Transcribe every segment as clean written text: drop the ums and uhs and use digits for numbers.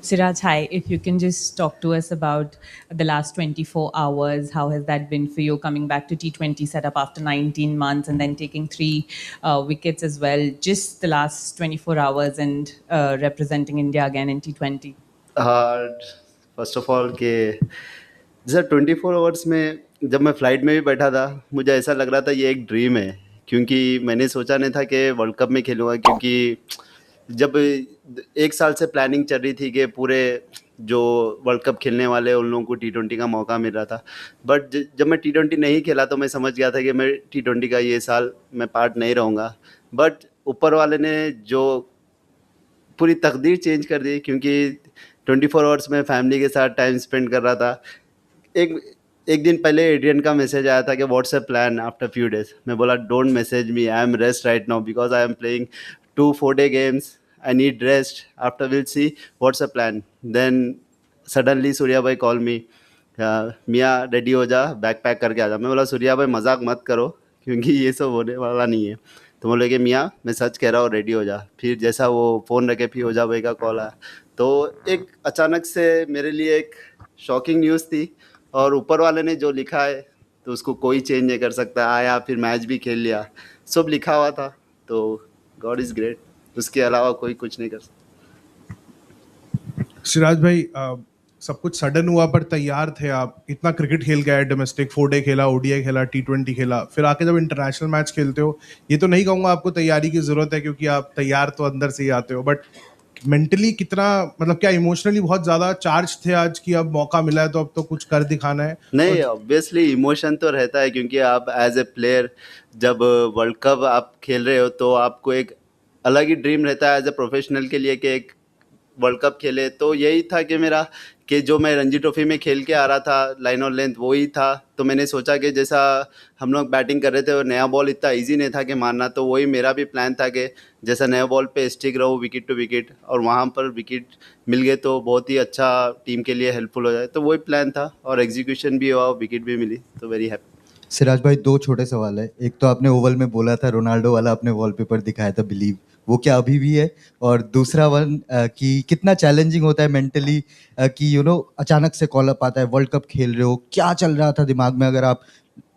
Siraj, hi. If you can just talk to us about the last 24 hours, how has that been for you coming back to T20 setup after 19 months and then taking three wickets as well? Just the last 24 hours and representing India again in T20. First of all कि जैसे 24 hours में जब मैं flight में भी बैठा था, मुझे ऐसा लग रहा था ये एक ड्रीम है, क्योंकि मैंने सोचा नहीं था कि वर्ल्ड कप में खेलूँगा, क्योंकि जब 1 साल से प्लानिंग चल रही थी कि पूरे जो वर्ल्ड कप खेलने वाले उन लोगों को टी20 का मौका मिल रहा था। बट जब मैं टी20 नहीं खेला तो मैं समझ गया था कि मैं टी20 का ये साल मैं पार्ट नहीं रहूँगा। बट ऊपर वाले ने जो पूरी तकदीर चेंज कर दी, क्योंकि 24 आवर्स में फैमिली के साथ टाइम स्पेंड कर रहा था। एक एक दिन पहले एड्रियन का मैसेज आया था कि WhatsApp plan after few days. मैं बोला don't message me, I am rest right now because I am playing 2 4 day games, I need rest, after will see WhatsApp plan. Then suddenly Surya भाई call मी, मियाँ ready हो जा, bag pack करके आ जा। मैं बोला सूर्या भाई मजाक मत करो, क्योंकि ये सब होने वाला नहीं है। तो बोले कि मियाँ मैं सच कह रहा हूँ, रेडी हो जा। फिर जैसा वो फ़ोन रखे फिर ओझा भाई का कॉल आया, तो एक अचानक से मेरे लिए एक शॉकिंग न्यूज़ थी। और ऊपर वाले ने जो लिखा है तो उसको कोई चेंज नहीं कर सकता। आया फिर मैच भी खेल लिया, सब लिखा हुआ था, तो गॉड इज़ ग्रेट, उसके अलावा कोई कुछ नहीं कर सकता। सिराज भाई, सब कुछ सडन हुआ पर तैयार थे आप। इतना क्रिकेट खेल के आए, डोमेस्टिक 4 डे खेला, ओडीआई खेला, टी20 खेला, फिर आके जब इंटरनेशनल मैच खेलते हो, ये तो नहीं कहूंगा आपको तैयारी की जरूरत है, क्योंकि आप तैयार तो अंदर से ही आते हो, बट मेंटली कितना, मतलब क्या इमोशनली बहुत ज्यादा चार्ज थे आज कि अब मौका मिला है तो अब तो कुछ कर दिखाना है? नहीं, ऑब्वियसली इमोशन तो रहता है, क्योंकि आप एज ए प्लेयर जब वर्ल्ड कप आप खेल रहे हो तो आपको एक अलग ही ड्रीम रहता है एज ए प्रोफेशनल के लिए कि एक वर्ल्ड कप खेले। तो यही था कि मेरा, कि जो मैं रणजी ट्रॉफी में खेल के आ रहा था लाइन और लेंथ वही था। तो मैंने सोचा कि जैसा हम लोग बैटिंग कर रहे थे और नया बॉल इतना इजी नहीं था कि मारना, तो वही मेरा भी प्लान था कि जैसा नया बॉल पे स्टिक रहूँ विकेट टू विकेट, और वहाँ पर विकेट मिल गए तो बहुत ही अच्छा टीम के लिए हेल्पफुल हो जाए। तो वही प्लान था और एग्जीक्यूशन भी हुआ, विकेट भी मिली, तो वेरी हैप्पी। सिराज भाई, 2 छोटे सवाल है। एक तो आपने ओवल में बोला था रोनाल्डो वाला, आपने वॉलपेपर दिखाया था बिलीव, वो क्या अभी भी है? और दूसरा वन कि कितना चैलेंजिंग होता है मेंटली कि अचानक से कॉल अप आता है, वर्ल्ड कप खेल रहे हो, क्या चल रहा था दिमाग में? अगर आप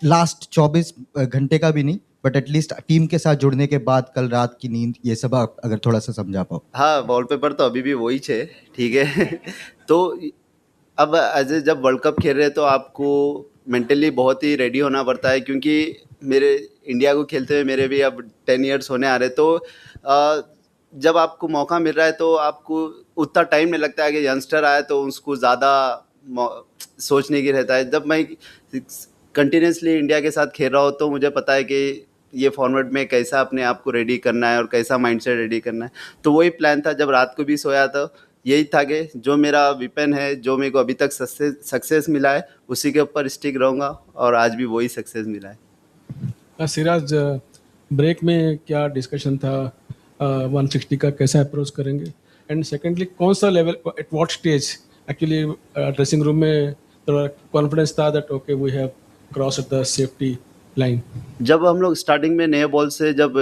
लास्ट 24 घंटे का भी नहीं, बट एटलीस्ट टीम के साथ जुड़ने के बाद कल रात की नींद, ये सब आप अगर थोड़ा सा समझा पाओ। हाँ, वॉलपेपर तो अभी भी वही है, ठीक है। तो अब एज ए जब वर्ल्ड कप खेल रहे हैं तो आपको मेंटली बहुत ही रेडी होना पड़ता है, क्योंकि मेरे इंडिया को खेलते हुए मेरे भी अब 10 इयर्स होने आ रहे। तो जब आपको मौका मिल रहा है तो आपको उतना टाइम नहीं लगता है कि यंगस्टर आए तो उसको ज़्यादा सोचने की रहता है। जब मैं कंटिन्यूसली इंडिया के साथ खेल रहा हूँ तो मुझे पता है कि ये फॉर्मेट में कैसा अपने आप को रेडी करना है और कैसा माइंडसेट रेडी करना है। तो वही प्लान था, जब रात को भी सोया तो यही था कि जो मेरा विपन है, जो मेरे को अभी तक सक्सेस मिला है, उसी के ऊपर स्टिक रहूँगा, और आज भी वही सक्सेस मिला है। सिराज, ब्रेक में क्या डिस्कशन था, 160 का कैसा अप्रोच करेंगे? एंड सेकेंडली, कौन सा level, at what stage actually dressing room में थोड़ा कॉन्फिडेंस था that okay we have cross the safety line? जब हम लोग स्टार्टिंग में नए बॉल से जब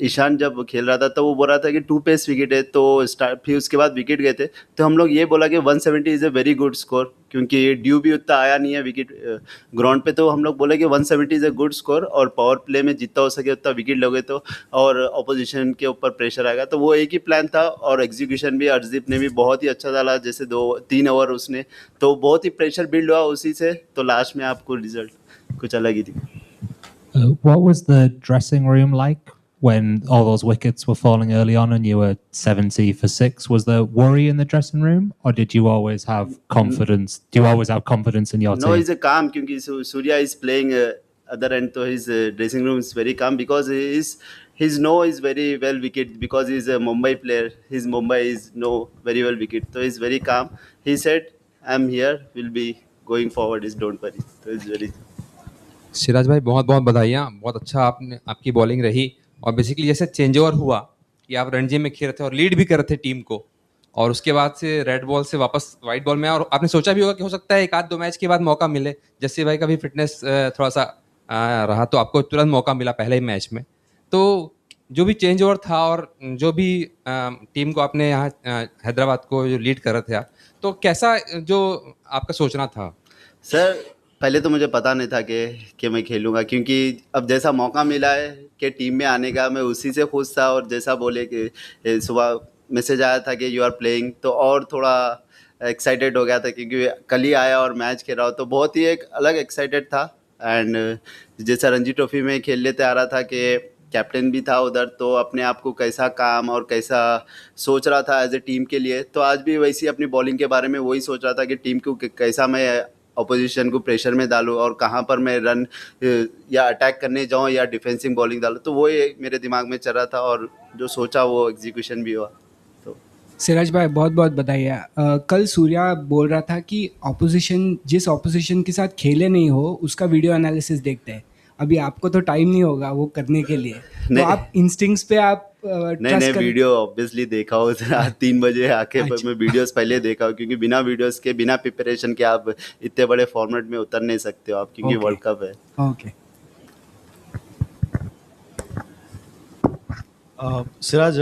ईशान जब खेल रहा था तो वो बोल रहा था कि 2 पेस विकेट है, तो फिर उसके बाद विकेट गए थे, तो हम लोग ये बोला कि 170 is a very good score, क्योंकि ड्यू भी उतना आया नहीं है विकेट ग्राउंड पे। तो हम लोग बोले कि 170 इज़ ए गुड स्कोर, और पावर प्ले में जितना हो सके उतना विकेट लोगे तो और अपोजिशन के ऊपर प्रेशर आएगा। तो वो एक ही प्लान था, और एग्जीक्यूशन भी अर्शदीप ने भी बहुत ही अच्छा डाला, जैसे 2-3 ओवर उसने, तो बहुत ही प्रेशर बिल्ड हुआ उसी से। तो लास्ट में आपको रिजल्ट कुछ अलग ही थी। What was the dressing room like when all those wickets were falling early on and you were 70 for 6? Was there worry in the dressing room, or did you always have confidence? Do you always have confidence in your No, team? he's a calm, क्योंकि Surya is playing other end, so his dressing room is very calm, because his know is very well wicket, because he's a Mumbai player. His Mumbai is know very well wicket, so he's very calm. He said, "I'm here. We'll be going forward. Is don't worry." So it's very. Siraj भाई, बहुत बहुत बधाइयाँ, बहुत अच्छा आपकी bowling रही। और basically जैसे चेंज ओवर हुआ कि आप रणजी में खेल रहे थे और लीड भी कर रहे थे टीम को, और उसके बाद से रेड बॉल से वापस वाइट बॉल में, और आपने सोचा भी होगा कि हो सकता है 1-2 मैच के बाद मौका मिले, जस्सी भाई का भी फिटनेस थोड़ा सा रहा तो आपको तुरंत मौका मिला पहले ही मैच में। तो जो भी चेंज ओवर था और जो भी टीम को आपने यहाँ हैदराबाद को जो लीड कर रहे थे आप, तो कैसा जो आपका सोचना था? सर पहले तो मुझे पता नहीं था कि मैं खेलूँगा, क्योंकि अब जैसा मौका मिला है कि टीम में आने का, मैं उसी से खुश था। और जैसा बोले कि सुबह मैसेज आया था कि यू आर प्लेइंग, तो और थोड़ा एक्साइटेड हो गया था, क्योंकि कल ही आया और मैच खेल रहा हूँ, तो बहुत ही एक अलग एक्साइटेड था। एंड जैसा रणजी ट्रॉफी में खेल लेते आ रहा था कि कैप्टन भी था उधर, तो अपने आप को कैसा काम और कैसा सोच रहा था एज ए टीम के लिए, तो आज भी वैसी अपनी बॉलिंग के बारे में वही सोच रहा था कि टीम को कैसा मैं अपोजिशन को प्रेशर में डालूं और कहाँ पर मैं रन या अटैक करने जाऊं या डिफेंसिंग बॉलिंग डालूं, तो वो मेरे दिमाग में चल रहा था और जो सोचा वो एग्जीक्यूशन भी हुआ। तो सिराज भाई बहुत बहुत बधाई। कल सूर्या बोल रहा था कि ऑपोजिशन जिस ऑपोजिशन के साथ खेले नहीं हो उसका वीडियो एनालिसिस देखते हैं। अभी आपको तो टाइम नहीं होगा वो करने के लिए, तो नहीं। आप इंस्टिंक्ट्स पे आप नहीं वीडियो ऑब्वियसली देखा हो आज 3 बजे आके। अच्छा। मैं वीडियोस पहले देखा हूँ, क्योंकि बिना वीडियोस के बिना प्रिपरेशन के आप इतने बड़े फॉर्मेट में उतर नहीं सकते हो आप, क्योंकि Okay. वर्ल्ड कप है। ओके। सिराज,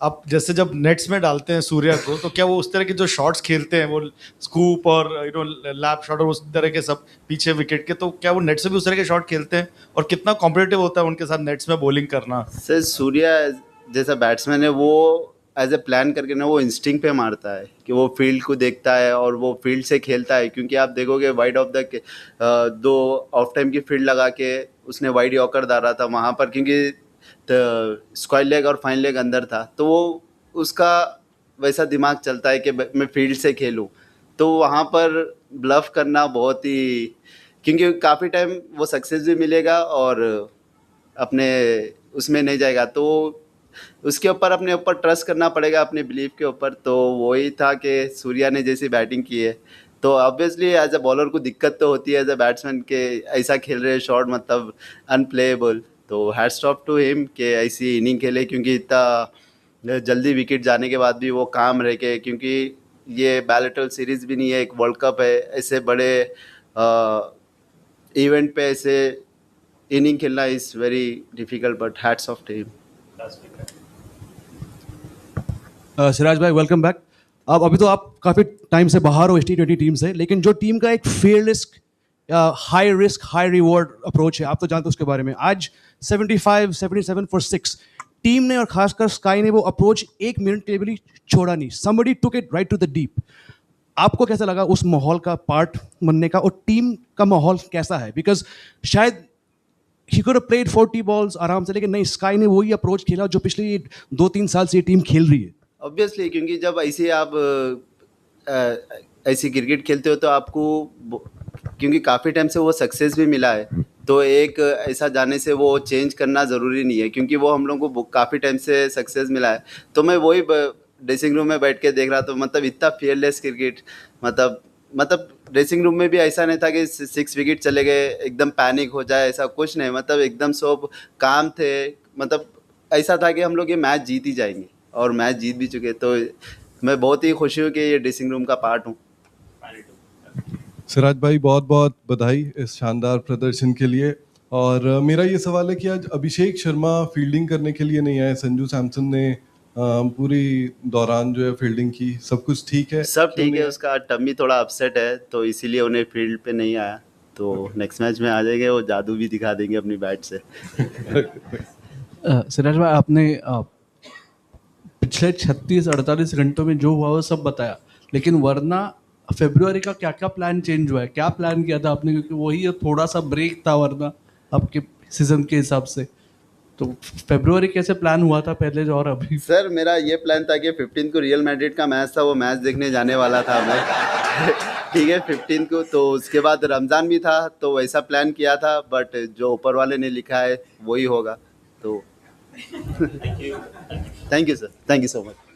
आप जैसे जब नेट्स में डालते हैं सूर्या को, तो क्या वो उस तरह के जो शॉट्स खेलते हैं, वो स्कूप और लैप शॉट और उस तरह के सब पीछे विकेट के, तो क्या वो नेट से भी उस तरह के शॉट खेलते हैं? और कितना कॉम्पिटिटिव होता है उनके साथ नेट्स में बॉलिंग करना? सर सूर्या जैसा बैट्समैन है, वो एज ए प्लान करके ना वो इंस्टिंग पे मारता है कि वो फील्ड को देखता है और वो फील्ड से खेलता है। क्योंकि आप देखोगे wide of the 2 of time की फील्ड लगा के उसने वाइड यॉर्कर डाला था वहाँ पर, क्योंकि स्क्वायर लेग और फाइन लेग अंदर था, तो वो उसका वैसा दिमाग चलता है कि मैं फील्ड से खेलूं, तो वहाँ पर ब्लफ करना बहुत ही, क्योंकि काफ़ी टाइम वो सक्सेस भी मिलेगा और अपने उसमें नहीं जाएगा, तो उसके ऊपर अपने ऊपर ट्रस्ट करना पड़ेगा, अपने बिलीफ के ऊपर। तो वही था कि सूर्या ने जैसी बैटिंग की है, तो ऑब्वियसली एज ए बॉलर को दिक्कत तो होती है एज ए बैट्समैन के ऐसा खेल रहे शॉट मतलब अनप्लेएबल। तो हैट्स ऑफ टू हिम कि ऐसी इनिंग खेले, क्योंकि इतना जल्दी विकेट जाने के बाद भी वो काम रह के, क्योंकि ये बैलेटल सीरीज़ भी नहीं है, एक वर्ल्ड कप है, ऐसे बड़े इवेंट पे ऐसे इनिंग खेलना is very difficult, but hats off to him. Siraj भाई वेलकम बैक। अब अभी तो आप काफ़ी टाइम से बाहर हो T20 टीम से, लेकिन जो टीम का एक fearless high risk high reward approach है, आप तो जानते हो उसके बारे में। आज 75-77 फॉर 6 टीम ने और खासकर स्काई ने वो अप्रोच 1 मिनट के लिए भी छोड़ा नहीं। Somebody took it right to the deep. आपको कैसा लगा उस माहौल का पार्ट बनने का, और टीम का माहौल कैसा है? बिकॉज शायद he could have played 40 balls आराम से, लेकिन नहीं, स्काई ने वही अप्रोच खेला जो पिछले 2-3 साल से ये टीम खेल रही है। ऑब्वियसली, क्योंकि जब ऐसे आप ऐसी क्रिकेट खेलते हो तो आपको क्योंकि काफ़ी टाइम से वो सक्सेस भी मिला है, तो एक ऐसा जाने से वो चेंज करना ज़रूरी नहीं है, क्योंकि वो हम लोगों को काफ़ी टाइम से सक्सेस मिला है। तो मैं वही ड्रेसिंग रूम में बैठ के देख रहा था, मतलब इतना फियरलेस क्रिकेट, मतलब ड्रेसिंग रूम में भी ऐसा नहीं था कि 6 विकेट चले गए एकदम पैनिक हो जाए, ऐसा कुछ नहीं, मतलब एकदम सब काम थे। मतलब ऐसा था कि हम लोग ये मैच जीत ही जाएंगे और मैच जीत भी चुके, तो मैं बहुत ही खुशी हूँ कि ये ड्रेसिंग रूम का पार्ट हूँ। सिराज भाई बहुत बहुत बधाई इस शानदार प्रदर्शन के लिए। और मेरा ये सवाल है कि आज अभिषेक शर्मा फील्डिंग करने के लिए नहीं आए, संजू सैमसन ने पूरी दौरान जो है फील्डिंग की, सब कुछ ठीक है? सब ठीक है, उसका टम्मी थोड़ा अपसेट है तो इसीलिए उन्हें फील्ड पे नहीं आया, तो नेक्स्ट मैच में आ जाएंगे, वो जादू भी दिखा देंगे अपनी बैट से। सिराज भाई, आपने पिछले 36-48 घंटों में जो हुआ वो सब बताया, लेकिन वरना फरवरी का क्या क्या प्लान चेंज हुआ है? क्या प्लान किया था आपने? क्योंकि वही थोड़ा सा ब्रेक था वरना आपके सीजन के हिसाब से, तो फरवरी कैसे प्लान हुआ था पहले जो और अभी? सर मेरा ये प्लान था कि 15 को रियल मैड्रिड का मैच था, वो मैच देखने जाने वाला था मैं ठीक है 15 को, तो उसके बाद रमज़ान भी था, तो वैसा प्लान किया था, बट जो ऊपर वाले ने लिखा है वही होगा। तो thank you sir, thank you so much.